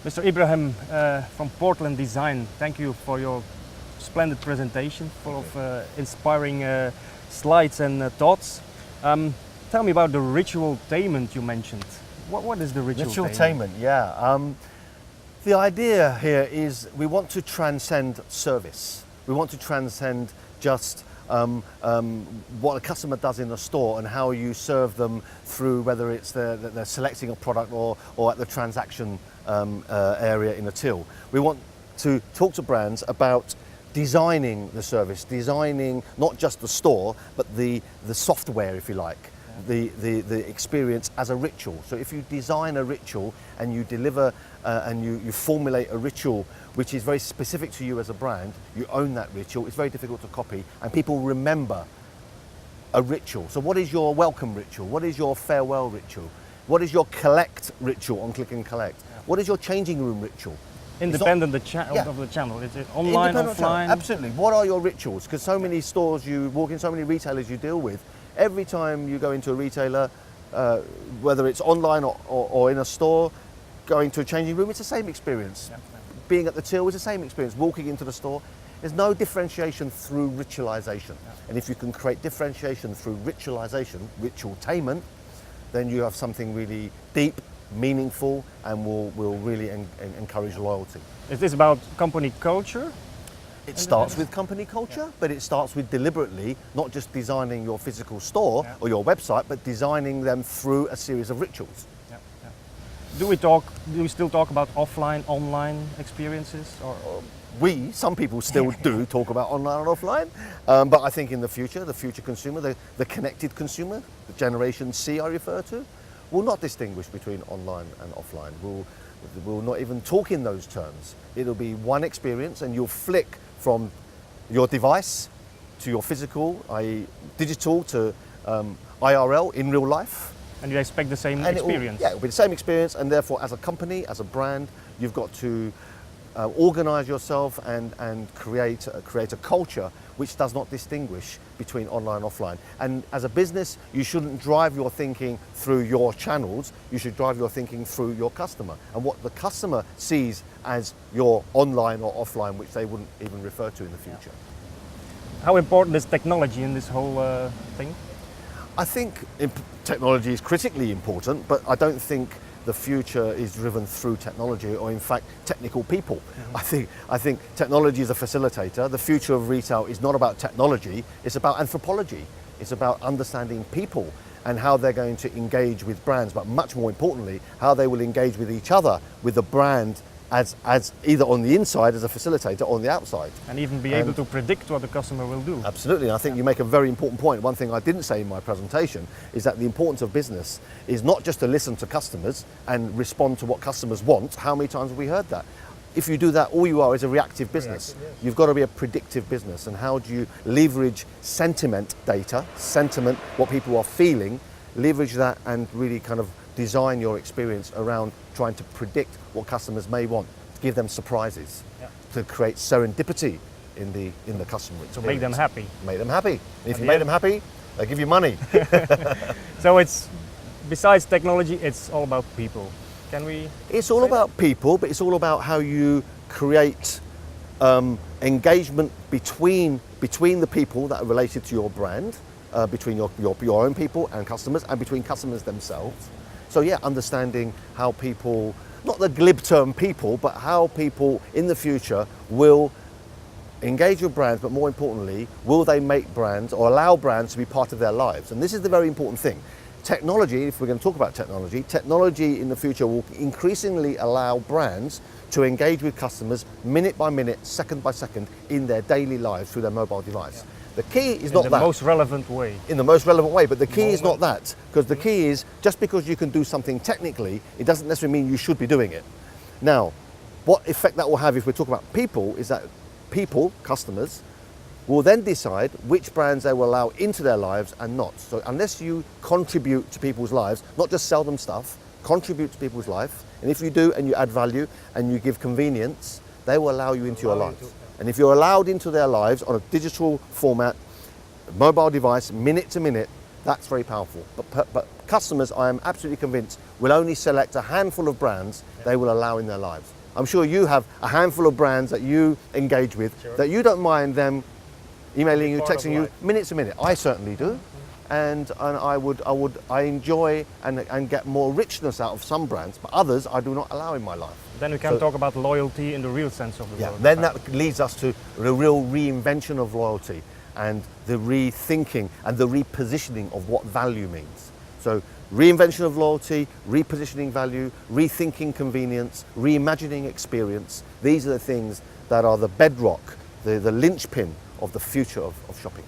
Mr. Ibrahim from Portland Design, thank you for your splendid presentation, full of inspiring slides and thoughts. Tell me about the ritual tainment you mentioned. What is the ritual tainment? Yeah. The idea here is we want to transcend service. We want to transcend just what a customer does in the store and how you serve them through whether it's they're selecting a product or at the transaction area in a till. We want to talk to brands about designing the service, designing not just the store, but the software, if you like, the experience as a ritual. So if you design a ritual and you deliver and you formulate a ritual which is very specific to you as a brand, you own that ritual, it's very difficult to copy, and people remember a ritual. So what is your welcome ritual? What is your farewell ritual? What is your collect ritual on click and collect? What is your changing room ritual? Independent of the channel, is it online, offline? Absolutely. What are your rituals? Because so many stores you walk in, so many retailers you deal with, every time you go into a retailer, whether it's online or in a store, going to a changing room, it's the same experience. Yeah. Being at the till is the same experience. Walking into the store, there's no differentiation through ritualization. Yeah. And if you can create differentiation through ritualization, ritualtainment, then you have something really deep, meaningful, and will really encourage loyalty. Is this about company culture? It starts with company culture, but it starts with deliberately not just designing your physical store or your website, but designing them through a series of rituals. Yeah. Do we still talk about offline, online experiences? Or? Some people still do talk about online and offline, but I think in the future consumer, the connected consumer, the Generation C I refer to, will not distinguish between online and offline. We'll not even talk in those terms. It'll be one experience, and you'll flick from your device to your physical, i.e. digital, to IRL, in real life. And you expect the same experience? It'll be the same experience, and therefore as a company, as a brand, you've got to organize yourself and create a culture which does not distinguish between online and offline. And as a business, you shouldn't drive your thinking through your channels, you should drive your thinking through your customer and what the customer sees as your online or offline, which they wouldn't even refer to in the future. How important is technology in this whole thing? I think technology is critically important, but I don't think the future is driven through technology or in fact technical people. Mm-hmm. I think technology is a facilitator. The future of retail is not about technology, it's about anthropology. It's about understanding people and how they're going to engage with brands, but much more importantly, how they will engage with each other, with the brand as either on the inside as a facilitator or on the outside. And even be able to predict what the customer will do. Absolutely, and I think you make a very important point. One thing I didn't say in my presentation is that the importance of business is not just to listen to customers and respond to what customers want. How many times have we heard that? If you do that, all you are is a reactive business. You've got to be a predictive business, and how do you leverage sentiment data, what people are feeling, leverage that and really kind of design your experience around trying to predict what customers may want, to give them surprises, to create serendipity in the customer experience. So make them happy. Make them happy. If you make them happy, they give you money. So it's, besides technology, it's all about people. Can we? It's all about people, but it's all about how you create engagement between the people that are related to your brand, between your own people and customers, and between customers themselves. So yeah, understanding how people, not the glib term people, but how people in the future will engage with brands, but more importantly, will they make brands or allow brands to be part of their lives? And this is the very important thing. Technology, if we're going to talk about technology in the future will increasingly allow brands to engage with customers minute by minute, second by second in their daily lives through their mobile device. Yeah. The key is not that. In the most relevant way. In the most relevant way, but the key is not that. Because the key is, just because you can do something technically, it doesn't necessarily mean you should be doing it. Now, what effect that will have if we're talking about people is that people, customers, will then decide which brands they will allow into their lives and not. So unless you contribute to people's lives, not just sell them stuff, contribute to people's life, and if you do and you add value and you give convenience, they will allow you into your lives. And if you're allowed into their lives on a digital format, mobile device, minute to minute, that's very powerful. But customers, I am absolutely convinced, will only select a handful of brands they will allow in their lives. I'm sure you have a handful of brands that you engage with Sure. that you don't mind them emailing you, Part of texting you life. minutes a minute. I certainly do. And I enjoy and get more richness out of some brands, but others I do not allow in my life. Then we can So- talk about loyalty in the real sense of the Yeah, word. then that leads us to the real reinvention of loyalty and the rethinking and the repositioning of what value means. So reinvention of loyalty, repositioning value, rethinking convenience, reimagining experience. These are the things that are the bedrock, the linchpin of the future of shopping.